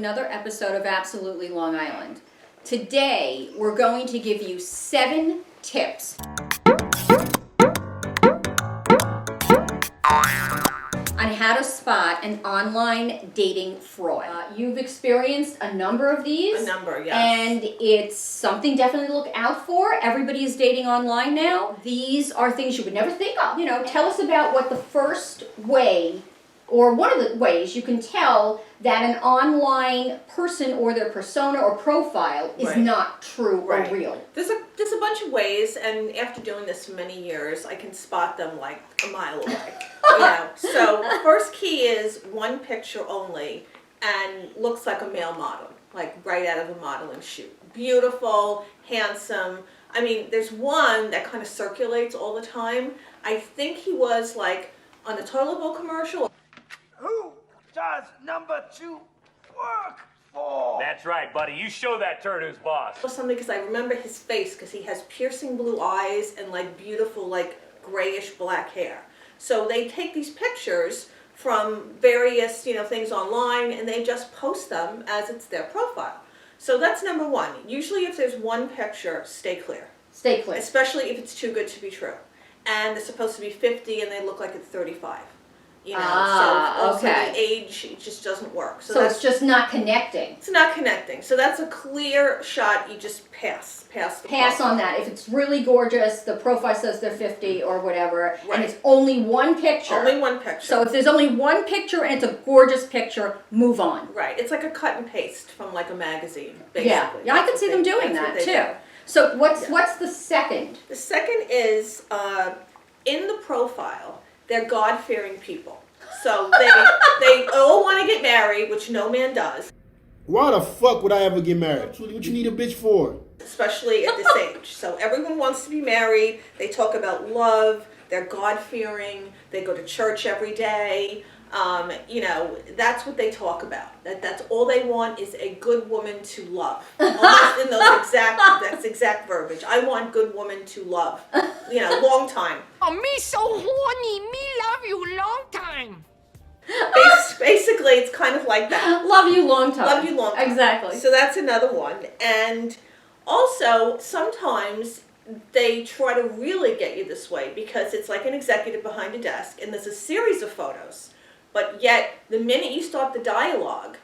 another episode of Absolutely Long Island. Today, we're going to give you 7 tips on how to spot an online dating fraud. You've experienced a number of these. A number, yes. And it's something definitely to look out for. Everybody is dating online now. These are things you would never think of. You know, tell us about what the first way, or one of the ways you can tell that an online person or their persona or profile is not true or real. There's a bunch of ways, and after doing this for many years, I can spot them like a mile away. So the first key is one picture only and looks like a male model, like right out of a modeling shoot. Beautiful, handsome. I mean, there's one that kind of circulates all the time. I think he was like on a toilet bowl commercial. Who does number 2 work for? That's right, buddy. You show that turd who's boss. Or something, because I remember his face, because he has piercing blue eyes and like beautiful like grayish black hair. So they take these pictures from various, things online, and they just post them as it's their profile. So that's number 1. Usually if there's one picture, stay clear. Stay clear. Especially if it's too good to be true. And they're supposed to be 50 and they look like it's 35. So also the age, it just doesn't work. So it's just not connecting. It's not connecting. So that's a clear shot. You just pass the profile on that. If it's really gorgeous, the profile says they're 50 or whatever, and it's only one picture. Only one picture. So if there's only one picture and it's a gorgeous picture, move on. Right. It's like a cut and paste from like a magazine, basically. Yeah, I can see them doing that too. So what's the second? The second is in the profile, they're God-fearing people. So they all want to get married, which no man does. Why the fuck would I ever get married? What you need a bitch for? Especially at this age. So everyone wants to be married. They talk about love. They're God-fearing. They go to church every day. That's what they talk about. That's all they want is a good woman to love. Almost in that's exact verbiage. I want good woman to love. Long time. Oh, me so horny. Me love you long time. Basically, it's kind of like that. Love you long time. Love you long time. Exactly. So that's another one. And also, sometimes they try to really get you this way because it's like an executive behind a desk and there's a series of photos. But yet, the minute you start the dialogue,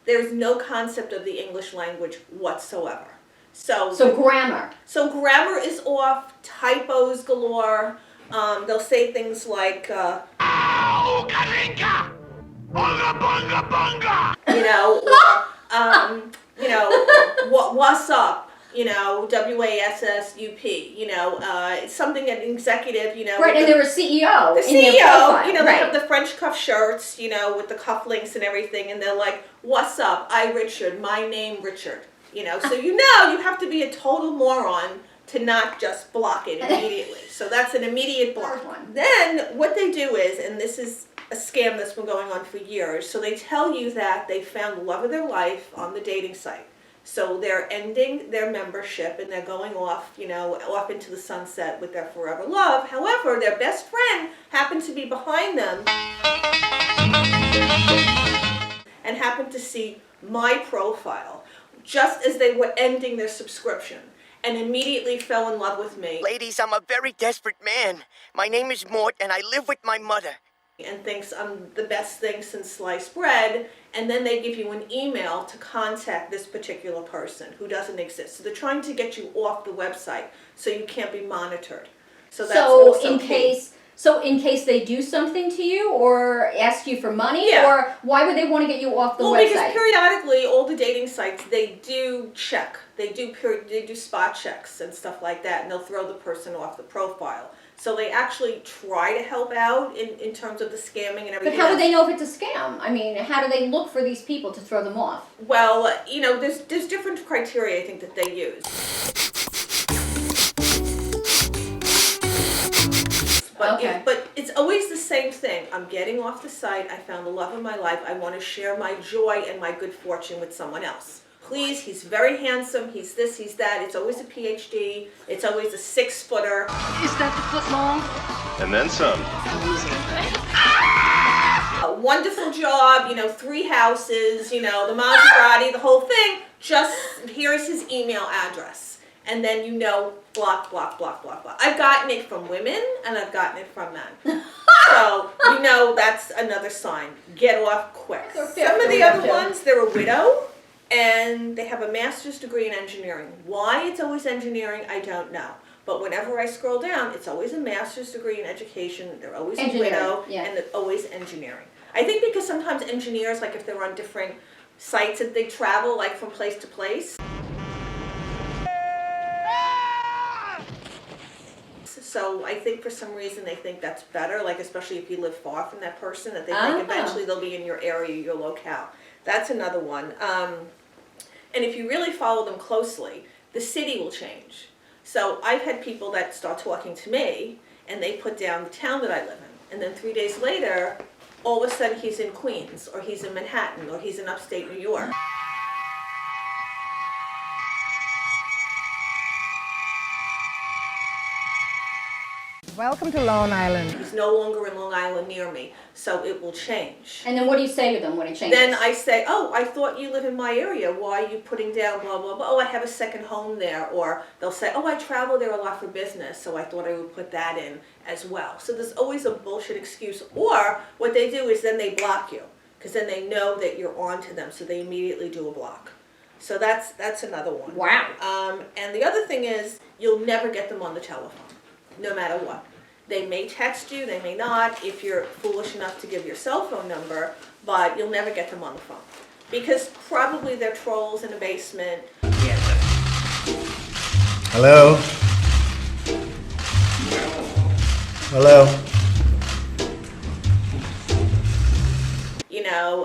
there's no concept of the English language whatsoever. So grammar. So grammar is off, typos galore. They'll say things like, Kalinka! Bunga, bunga, bunga! What's up? WASSUP, something an executive, Right, and they're a CEO. The CEO, they have the French cuff shirts, with the cufflinks and everything, and they're like, what's up? I, Richard, my name, Richard. So you have to be a total moron to not just block it immediately. So that's an immediate block. Then what they do is, and this is a scam that's been going on for years, so they tell you that they found the love of their life on the dating site. So they're ending their membership and they're going off, off into the sunset with their forever love. However, their best friend happened to be behind them and happened to see my profile just as they were ending their subscription and immediately fell in love with me. Ladies, I'm a very desperate man. My name is Mort and I live with my mother. And thinks I'm the best thing since sliced bread, and then they give you an email to contact this particular person who doesn't exist. So they're trying to get you off the website so you can't be monitored. So that's also in case they do something to you or ask you for money, or why would they want to get you off the website? Well, because periodically all the dating sites, they do check. They do spot checks and stuff like that, and they'll throw the person off the profile. So they actually try to help out in terms of the scamming and everything. But how do they know if it's a scam? I mean, how do they look for these people to throw them off? Well, there's different criteria, I think, that they use. But it's always the same thing. I'm getting off the site. I found the love of my life. I want to share my joy and my good fortune with someone else. Please, he's very handsome. He's this, he's that. It's always a PhD. It's always a 6-footer. Is that the foot long? And then some. A wonderful job, 3 houses, the Maserati, the whole thing. Just here's his email address. And then block, block, block, block, block. I've gotten it from women and I've gotten it from men. So, that's another sign. Get off quick. Some of the other ones, they're a widow and they have a master's degree in engineering. Why it's always engineering, I don't know. But whenever I scroll down, it's always a master's degree in education. They're always a widow, and it's always engineering. I think because sometimes engineers, like if they're on different sites that they travel, like from place to place. So I think for some reason they think that's better, like especially if you live far from that person, that they think eventually they'll be in your area, your locale. That's another one. And if you really follow them closely, the city will change. So I've had people that start talking to me and they put down the town that I live in. And then 3 days later, all of a sudden he's in Queens or he's in Manhattan or he's in upstate New York. Welcome to Long Island. He's no longer in Long Island near me, so it will change. And then what do you say to them when it changes? Then I say, oh, I thought you live in my area. Why are you putting down blah, blah, blah? Oh, I have a second home there. Or they'll say, oh, I travel there a lot for business, so I thought I would put that in as well. So there's always a bullshit excuse. Or what they do is then they block you, because then they know that you're on to them, so they immediately do a block. So that's another one. Wow. And the other thing is, you'll never get them on the telephone, no matter what. They may text you, they may not, if you're foolish enough to give your cell phone number, but you'll never get them on the phone. Because probably they're trolls in a basement. Hello? Hello?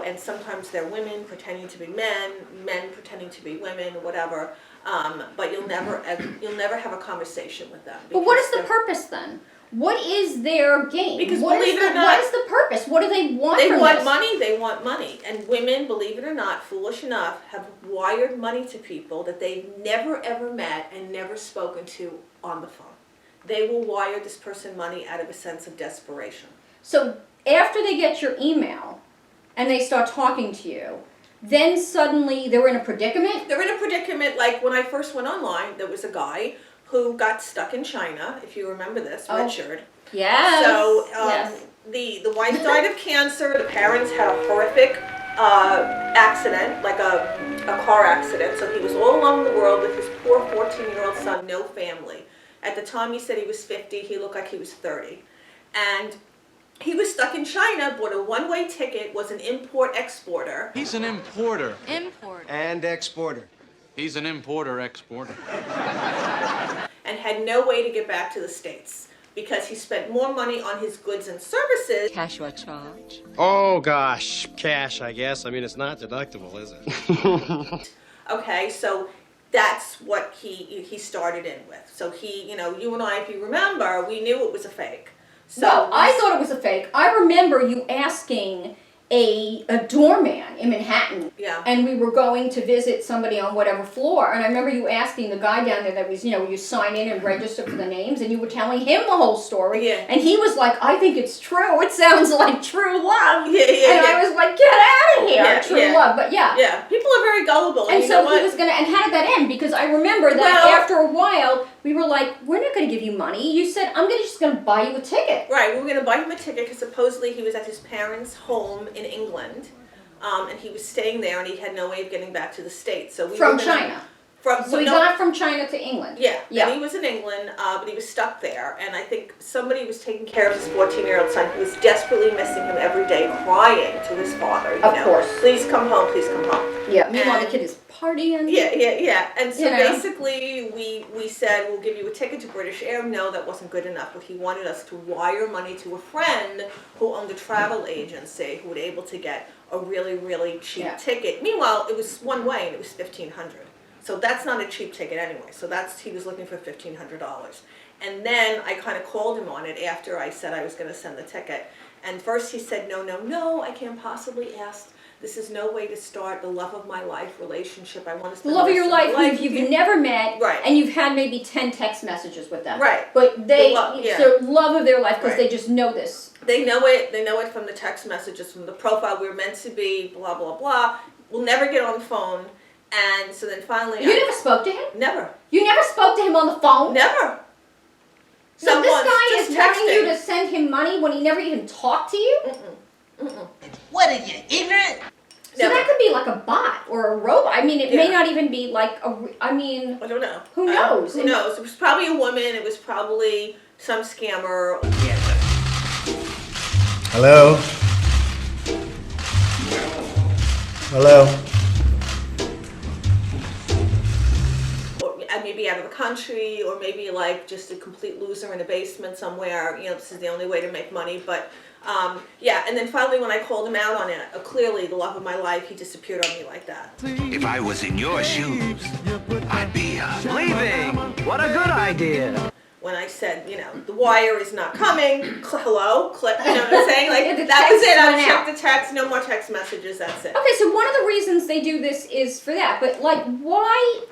And sometimes they're women pretending to be men, men pretending to be women, whatever. But you'll never have a conversation with them. But what is the purpose then? What is their game? Because what is the purpose? What do they want from this? Money, they want money. And women, believe it or not, foolish enough, have wired money to people that they've never ever met and never spoken to on the phone. They will wire this person money out of a sense of desperation. So after they get your email and they start talking to you, then suddenly they're in a predicament? They're in a predicament, like when I first went online, there was a guy who got stuck in China, if you remember this, Richard. Yes. So yes. The wife died of cancer, the parents had a horrific accident, like a car accident, so he was all alone in the world with his poor 14-year-old son, no family. At the time he said he was 50, he looked like he was 30. And he was stuck in China, bought a one-way ticket, was an import-exporter. He's an importer. Importer. And exporter. He's an importer-exporter. And had no way to get back to the States because he spent more money on his goods and services. Cash or charge? Oh, gosh. Cash, I guess. I mean, it's not deductible, is it? Okay, so that's what he started in with. So he, you and I, if you remember, we knew it was a fake. So well, I thought it was a fake. I remember you asking a doorman in Manhattan. Yeah. And we were going to visit somebody on whatever floor. And I remember you asking the guy down there that was, you sign in and register for the names, and you were telling him the whole story. Yeah. And he was like, I think it's true. It sounds like true love. Yeah. And I was like, get out of here, true love. But yeah. Yeah, people are very gullible. And you so know what? he was and how did that end? Because I remember that after a while, we were like, we're not going to give you money. You said, I'm just going to buy you a ticket. Right, we were going to buy him a ticket because supposedly he was at his parents' home in England, and he was staying there and he had no way of getting back to the States. So From China. So he got from China to England. Yeah, and he was in England, but he was stuck there. And I think somebody was taking care of his 14-year-old son who was desperately missing him every day, crying to his father. Of course. Please come home, please come home. Yeah, meanwhile the kid is partying. Yeah. And so basically we said, we'll give you a ticket to British Air. No, that wasn't good enough. But he wanted us to wire money to a friend who owned a travel agency who was able to get a really, really cheap ticket. Meanwhile, it was one way and it was $1,500. So that's not a cheap ticket anyway. So he was looking for $1,500. And then I kind of called him on it after I said I was going to send the ticket. And first he said, no, I can't possibly ask. This is no way to start the love of my life relationship. I want to spend the love of your life with you've never met, right. And you've had maybe 10 text messages with them. Right. But so love of their life because they just know this They know it. They know it from the text messages, from the profile. We're meant to be, blah, blah, blah. We'll never get on the phone. And so then finally... You never spoke to him? Never. You never spoke to him on the phone? Never. So Not this once, guy just is wanting you texting. to send him money when he never even talked to you? What are you, ignorant? So Never. that could be like a bot or a robot. I mean, it may Yeah. not even be like I mean, I don't know. Who knows? Who knows? It was probably a woman. It was probably some scammer. Hello? Hello? Or maybe out of the country, or maybe like just a complete loser in a basement somewhere. You know, this is the only way to make money. But yeah, and then finally when I called him out on it, clearly the love of my life, he disappeared on me like that. If I was in your shoes, I'd be Leaving! What a good idea! When I said, you know, the wire is not coming, hello, click, you know what I'm saying? Like, Yeah, the that was text it. I went out. checked the text, no more text messages, that's it. okay, so one of the reasons they do this is for that. But like, why?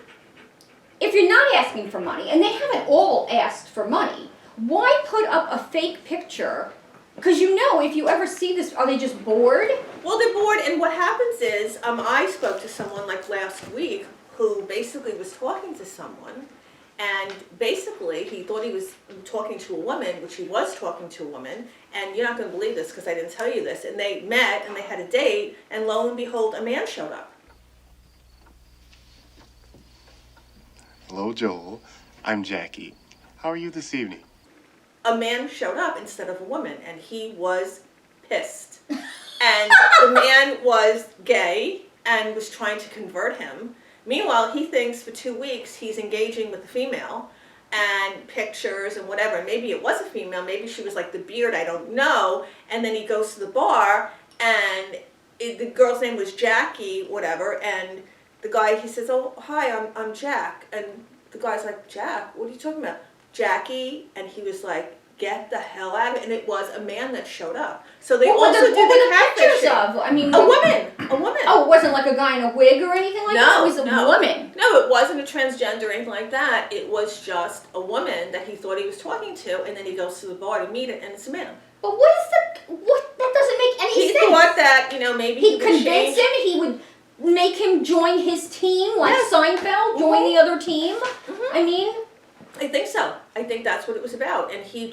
If you're not asking for money, and they haven't all asked for money, why put up a fake picture? Because you know, if you ever see this, are they just bored? Well, they're bored, and what happens is, I spoke to someone like last week who basically was talking to someone, and basically he thought he was talking to a woman, which he was talking to a woman, and you're not going to believe this because I didn't tell you this, and they met and they had a date, and lo and behold, a man showed up. Hello, Joel. I'm Jackie. How are you this evening? A man showed up instead of a woman, and he was pissed. And the man was gay and was trying to convert him. Meanwhile, he thinks for 2 weeks he's engaging with a female, and pictures and whatever. Maybe it was a female, maybe she was like the beard, I don't know. And then he goes to the bar, and the girl's name was Jackie, whatever, and the guy, he says, oh, hi, I'm Jack. And the guy's like, Jack, what are you talking about? Jackie, and he was like, get the hell out of it. And it was a man that showed up. So they What also were did the the pictures catfishing. of? I mean, A woman. Oh, it wasn't like a guy in a wig or anything like that? It was a woman. No, it wasn't a transgender or anything like that. It was just a woman that he thought he was talking to, and then he goes to the bar to meet it, and it's a man. But what is that doesn't make any He sense. thought that, you know, maybe He would convinced change. him he would make him join his team, like Yes. Seinfeld, join the other team. I mean, I think so. I think that's what it was about. And he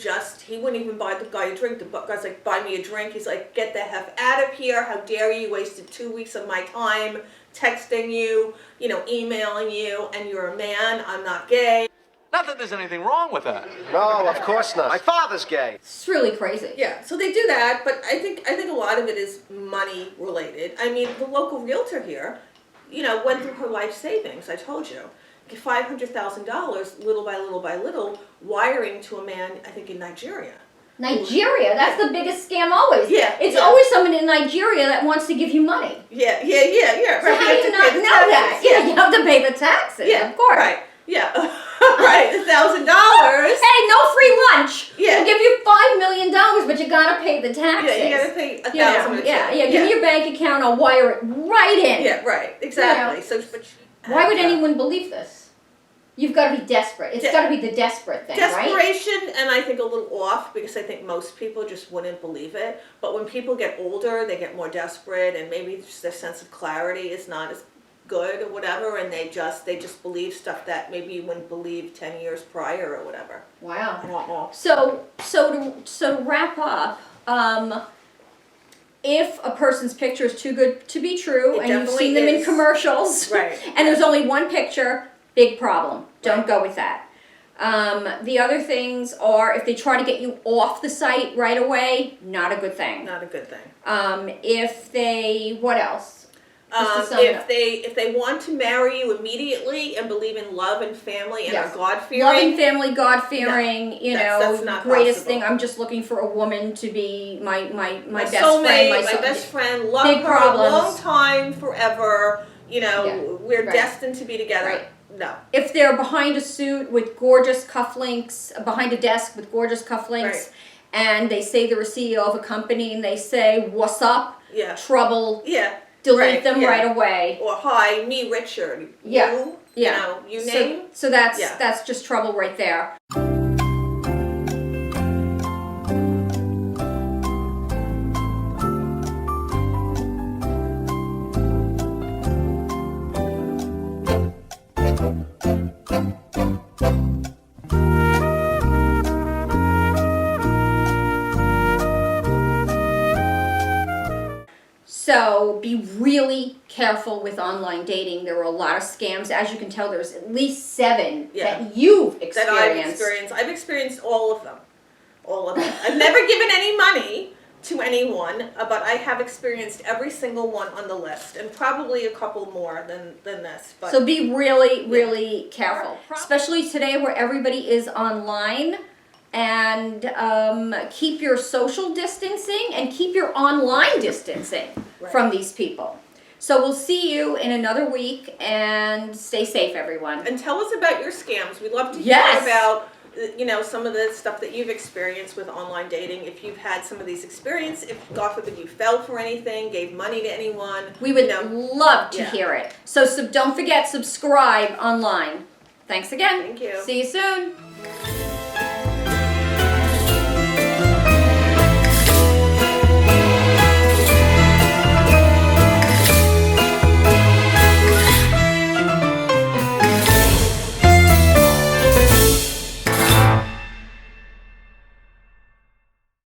wouldn't even buy the guy a drink. The guy's like, buy me a drink. He's like, get the heck out of here. How dare you? Wasted 2 weeks of my time texting you, you know, emailing you, and you're a man. I'm not gay. Not that there's anything wrong with that. No, of course not. My father's gay. it's really crazy. Yeah, so they do that, but I think a lot of it is money related. I mean, the local realtor here, you know, went through her life savings, I told you. $500,000, little by little by little, wiring to a man, I think, in Nigeria. Nigeria, that's the biggest scam always. Yeah, It's yeah. always someone in Nigeria that wants to give you money. Yeah. So Right, how you do you have to not pay the know that? taxes. Yeah, you have to pay the taxes, Yeah, of course. Right, yeah, right, $1,000. Hey, no free lunch. Yeah. We'll give you $5 million, but you gotta pay the taxes. Yeah, you gotta pay $1,000 You know, or two. yeah, give me your bank account, I'll wire it right in. Yeah, right, exactly. You know. So, but Why would anyone believe this? You've got to be desperate. It's De- got to be the desperate thing, right? desperation, and I think a little off, because I think most people just wouldn't believe it. But when people get older, they get more desperate, and maybe just their sense of clarity is not as good or whatever, and they just believe stuff that maybe you wouldn't believe 10 years prior or whatever. I Wow. don't know. So to wrap up, if a person's picture is too good to be true, It and you've definitely seen them in is. commercials, Right, and there's yeah. only one picture, big problem. Don't Right. go with that. The other things are if they try to get you off the site right away, not a good thing. Not a good thing. If they, what else? Just to sum it up. If they want to marry you immediately and believe in love and family and Yes. are God-fearing, Loving family, God-fearing, that's not greatest possible. thing. I'm just looking for a woman to be my best soulmate, friend. my best friend, love Big her a long problems. time, forever. You know, Yeah, we're right. destined to be together. Right. No. If they're behind a suit with gorgeous cufflinks, behind a desk with gorgeous cufflinks, Right. and they say they're a CEO of a company and they say, "What's up?" Yeah. Trouble. Yeah. Delete Right, them yeah. right away. Or hi, me, Richard. Yeah. You, Yeah. You know, you name. So that's Yeah. that's just trouble right there. So be really careful with online dating. There are a lot of scams. As you can tell, there's at least 7 that you've experienced. That I've experienced. I've experienced all of them. All of them. I've never given any money to anyone, but I have experienced every single one on the list, and probably a couple more than this. But so be really, really careful, especially today where everybody is online. And keep your social distancing and keep your online distancing from these people. So we'll see you in another week, and stay safe, everyone. And tell us about your scams. We'd love to hear about, some of the stuff that you've experienced with online dating. If you've had some of these experiences, if God forbid you fell for anything, gave money to anyone. We would love to hear it. So don't forget, subscribe online. Thanks again. Thank you. See you soon.